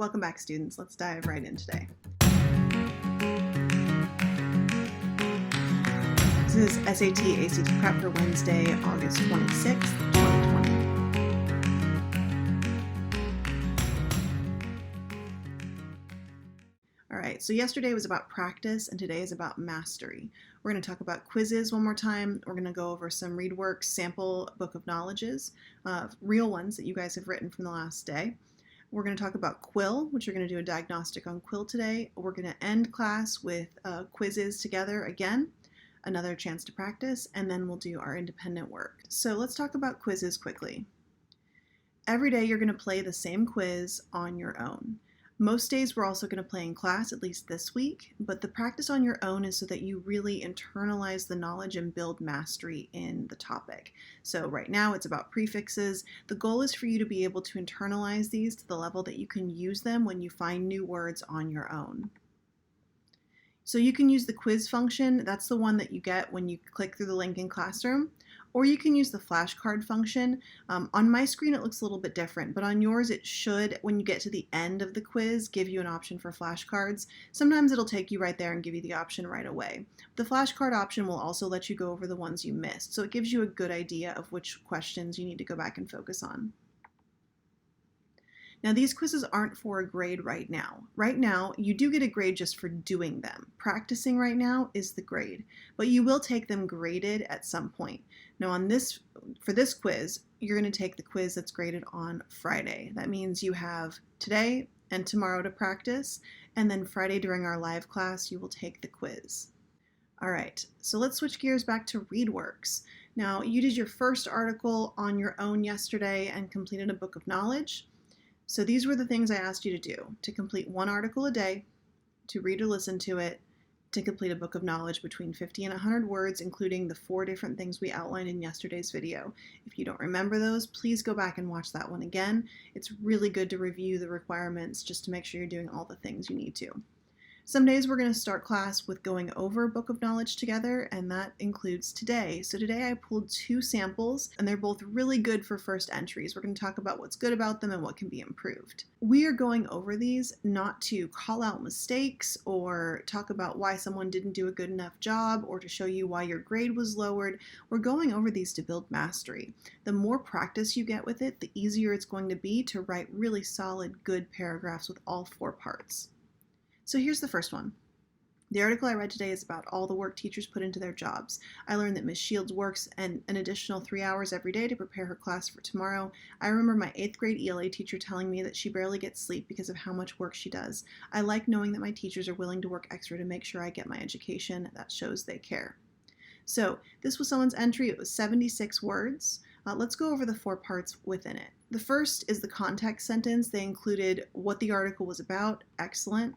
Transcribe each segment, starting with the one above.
welcome back students. Let's dive right in today. This is SAT ACT Prep for Wednesday, August 26th, 2020. All right, so yesterday was about practice and today is about mastery. We're going to talk about quizzes one more time. We're going to go over some ReadWorks sample book of knowledges, real ones that you guys have written from the last day. We're going to talk about Quill, which you're going to do a diagnostic on Quill today. We're going to end class with quizzes together again, another chance to practice, and then we'll do our independent work. So let's talk about quizzes quickly. Every day you're going to play the same quiz on your own. Most days we're also going to play in class, at least this week, but the practice on your own is so that you really internalize the knowledge and build mastery in the topic. So right now it's about prefixes. The goal is for you to be able to internalize these to the level that you can use them when you find new words on your own. So you can use the quiz function. That's the one that you get when you click through the link in Classroom. Or you can use the flashcard function. On my screen it looks a little bit different, but on yours it should, when you get to the end of the quiz, give you an option for flashcards. Sometimes it'll take you right there and give you the option right away. The flashcard option will also let you go over the ones you missed, so it gives you a good idea of which questions you need to go back and focus on. Now these quizzes aren't for a grade right now. Right now, you do get a grade just for doing them. Practicing right now is the grade, but you will take them graded at some point. Now for this quiz, you're going to take the quiz that's graded on Friday. That means you have today and tomorrow to practice, and then Friday during our live class, you will take the quiz. All right, so let's switch gears back to ReadWorks. Now, you did your first article on your own yesterday and completed a book of knowledge. So these were the things I asked you to do: to complete one article a day, to read or listen to it, to complete a book of knowledge between 50 and 100 words, including the 4 different things we outlined in yesterday's video. If you don't remember those, please go back and watch that one again. It's really good to review the requirements just to make sure you're doing all the things you need to. Some days we're going to start class with going over Book of Knowledge together, and that includes today. So today I pulled 2 samples, and they're both really good for first entries. We're going to talk about what's good about them and what can be improved. We are going over these not to call out mistakes or talk about why someone didn't do a good enough job or to show you why your grade was lowered. We're going over these to build mastery. The more practice you get with it, the easier it's going to be to write really solid, good paragraphs with all 4 parts. So here's the first one. The article I read today is about all the work teachers put into their jobs. I learned that Ms. Shields works an additional 3 hours every day to prepare her class for tomorrow. I remember my 8th grade ELA teacher telling me that she barely gets sleep because of how much work she does. I like knowing that my teachers are willing to work extra to make sure I get my education. That shows they care. So this was someone's entry. It was 76 words. Let's go over the 4 parts within it. The first is the context sentence. They included what the article was about. Excellent.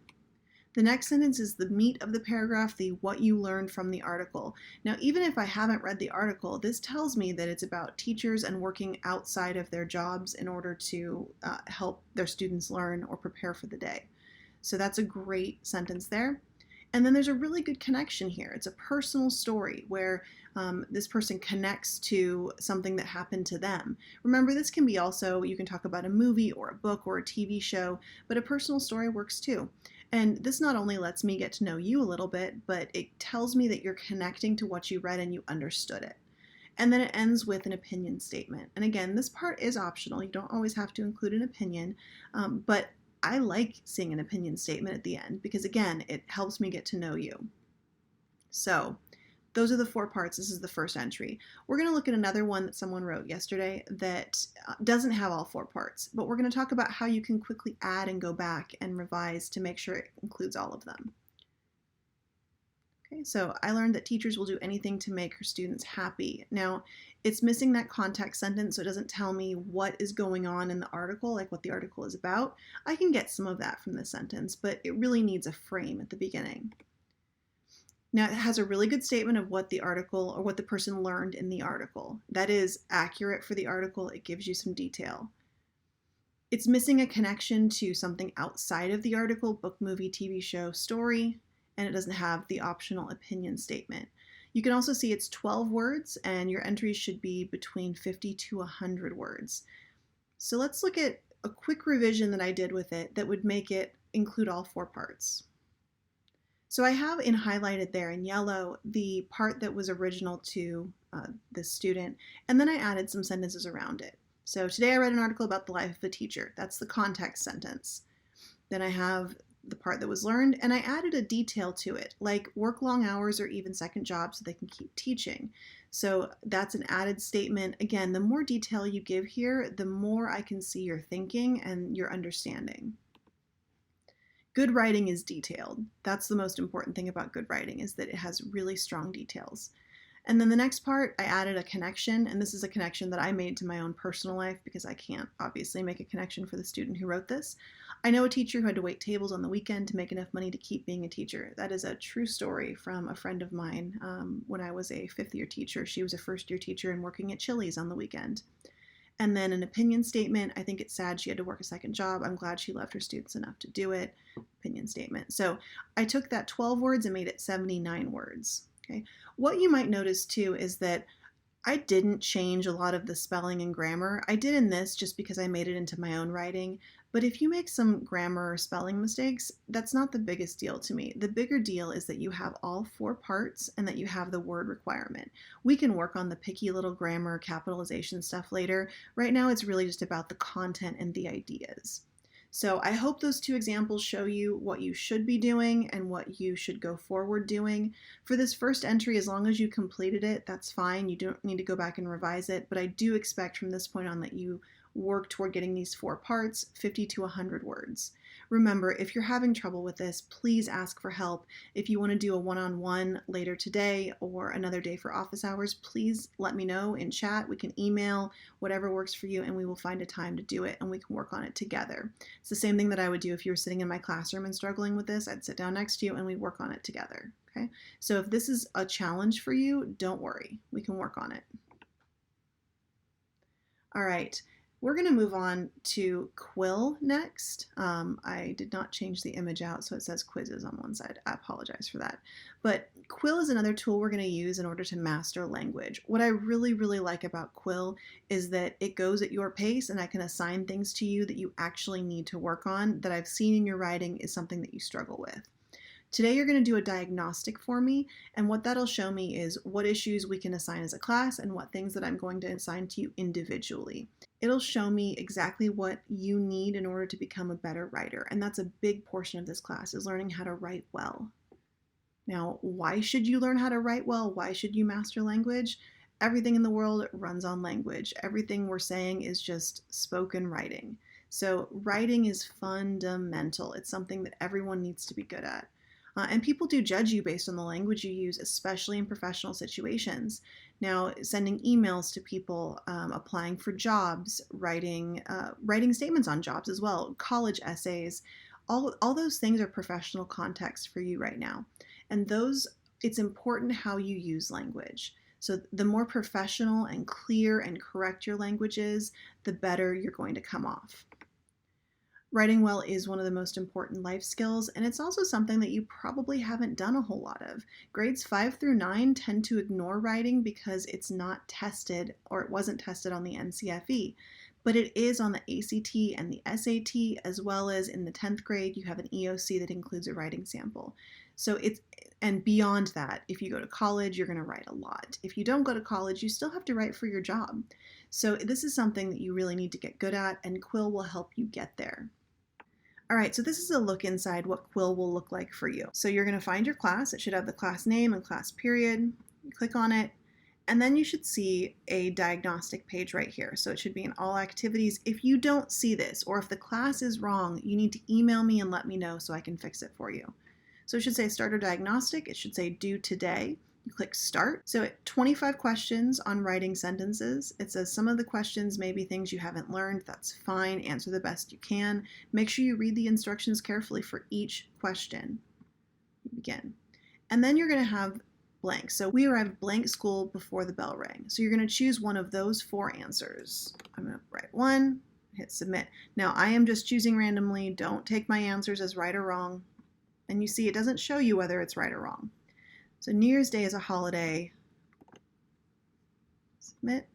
The next sentence is the meat of the paragraph, the what you learned from the article. Now, even if I haven't read the article, this tells me that it's about teachers and working outside of their jobs in order to help their students learn or prepare for the day. So that's a great sentence there. And then there's a really good connection here. It's a personal story where this person connects to something that happened to them. Remember, this can be also, you can talk about a movie or a book or a TV show, but a personal story works too. And this not only lets me get to know you a little bit, but it tells me that you're connecting to what you read and you understood it. And then it ends with an opinion statement. And again, this part is optional. You don't always have to include an opinion, but I like seeing an opinion statement at the end because, again, it helps me get to know you. So those are the 4 parts. This is the first entry. We're going to look at another one that someone wrote yesterday that doesn't have all 4 parts, but we're going to talk about how you can quickly add and go back and revise to make sure it includes all of them. Okay, so I learned that teachers will do anything to make her students happy. Now, it's missing that context sentence, so it doesn't tell me what is going on in the article, like what the article is about. I can get some of that from the sentence, but it really needs a frame at the beginning. Now, it has a really good statement of what the article or what the person learned in the article. That is accurate for the article. It gives you some detail. It's missing a connection to something outside of the article, book, movie, TV show, story, and it doesn't have the optional opinion statement. You can also see it's 12 words, and your entries should be between 50 to 100 words. So let's look at a quick revision that I did with it that would make it include all 4 parts. So I have highlighted there in yellow the part that was original to this student, and then I added some sentences around it. So today I read an article about the life of a teacher. That's the context sentence. Then I have the part that was learned, and I added a detail to it, like work long hours or even second jobs so they can keep teaching. So that's an added statement. Again, the more detail you give here, the more I can see your thinking and your understanding. Good writing is detailed. That's the most important thing about good writing, is that it has really strong details. And then the next part, I added a connection, and this is a connection that I made to my own personal life because I can't obviously make a connection for the student who wrote this. I know a teacher who had to wait tables on the weekend to make enough money to keep being a teacher. That is a true story from a friend of mine when I was a 5th-year teacher. She was a 1st-year teacher and working at Chili's on the weekend. And then an opinion statement. I think it's sad she had to work a second job. I'm glad she loved her students enough to do it. Opinion statement. So I took that 12 words and made it 79 words. Okay. What you might notice too is that I didn't change a lot of the spelling and grammar. I did in this just because I made it into my own writing. But if you make some grammar or spelling mistakes, that's not the biggest deal to me. The bigger deal is that you have all 4 parts and that you have the word requirement. We can work on the picky little grammar, capitalization stuff later. Right now, it's really just about the content and the ideas. So I hope those 2 examples show you what you should be doing and what you should go forward doing. For this first entry, as long as you completed it, that's fine. You don't need to go back and revise it, but I do expect from this point on that you work toward getting these 4 parts, 50 to 100 words. Remember, if you're having trouble with this, please ask for help. If you want to do a one-on-one later today or another day for office hours, please let me know in chat. We can email, whatever works for you, and we will find a time to do it and we can work on it together. It's the same thing that I would do if you were sitting in my classroom and struggling with this. I'd sit down next to you and we'd work on it together. Okay? So if this is a challenge for you, don't worry. We can work on it. All right. We're going to move on to Quill next. I did not change the image out, so it says quizzes on one side. I apologize for that. But Quill is another tool we're going to use in order to master language. What I really, really like about Quill is that it goes at your pace, and I can assign things to you that you actually need to work on that I've seen in your writing is something that you struggle with. Today you're going to do a diagnostic for me, and what that'll show me is what issues we can assign as a class and what things that I'm going to assign to you individually. It'll show me exactly what you need in order to become a better writer, and that's a big portion of this class, is learning how to write well. Now, why should you learn how to write well? Why should you master language? Everything in the world runs on language. Everything we're saying is just spoken writing. So writing is fundamental. It's something that everyone needs to be good at. And people do judge you based on the language you use, especially in professional situations. Now, sending emails to people, applying for jobs, writing statements on jobs as well, college essays, all those things are professional context for you right now. And it's important how you use language. So the more professional and clear and correct your language is, the better you're going to come off. Writing well is one of the most important life skills, and it's also something that you probably haven't done a whole lot of. Grades 5 through 9 tend to ignore writing because it's not tested, or it wasn't tested on the NCFE, but it is on the ACT and the SAT, as well as in the 10th grade, you have an EOC that includes a writing sample. And beyond that, if you go to college, you're going to write a lot. If you don't go to college, you still have to write for your job. So this is something that you really need to get good at, and Quill will help you get there. All right, so this is a look inside what Quill will look like for you. So you're going to find your class. It should have the class name and class period. You click on it, and then you should see a diagnostic page right here. So it should be in all activities. If you don't see this, or if the class is wrong, you need to email me and let me know so I can fix it for you. So it should say starter diagnostic. It should say due today. You click start. So 25 questions on writing sentences. It says some of the questions may be things you haven't learned. That's fine. Answer the best you can. Make sure you read the instructions carefully for each question. You begin. And then you're going to have blank. So we arrived blank school before the bell rang. So you're going to choose one of those 4 answers. I'm going to write 1, hit submit. Now I am just choosing randomly. Don't take my answers as right or wrong. And you see it doesn't show you whether it's right or wrong. So New Year's Day is a holiday. Submit.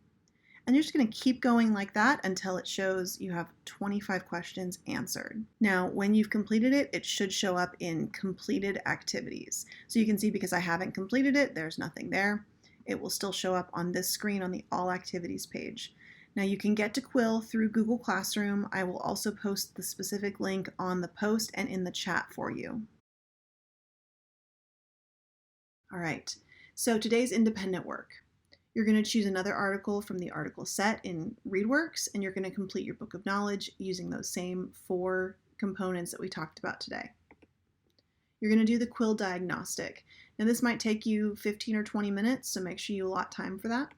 And you're just going to keep going like that until it shows you have 25 questions answered. Now, when you've completed it, it should show up in completed activities. So you can see because I haven't completed it, there's nothing there. It will still show up on this screen on the All Activities page. Now you can get to Quill through Google Classroom. I will also post the specific link on the post and in the chat for you. All right, so today's independent work. You're going to choose another article from the article set in ReadWorks, and you're going to complete your book of knowledge using those same 4 components that we talked about today. You're going to do the Quill diagnostic. Now this might take you 15 or 20 minutes, so make sure you allot time for that.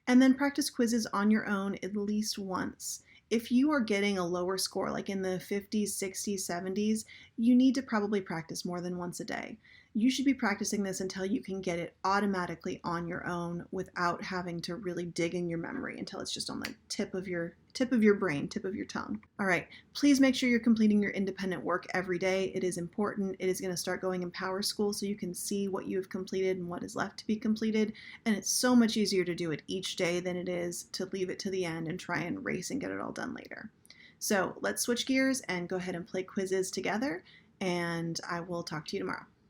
And then practice quizzes on your own at least once. If you are getting a lower score, like in the 50s, 60s, 70s, you need to probably practice more than once a day. You should be practicing this until you can get it automatically on your own without having to really dig in your memory until it's just on the tip of your brain, tip of your tongue. All right, please make sure you're completing your independent work every day. It is important. It is going to start going in PowerSchool so you can see what you have completed and what is left to be completed. And it's so much easier to do it each day than it is to leave it to the end and try and race and get it all done later. So let's switch gears and go ahead and play quizzes together, and I will talk to you tomorrow.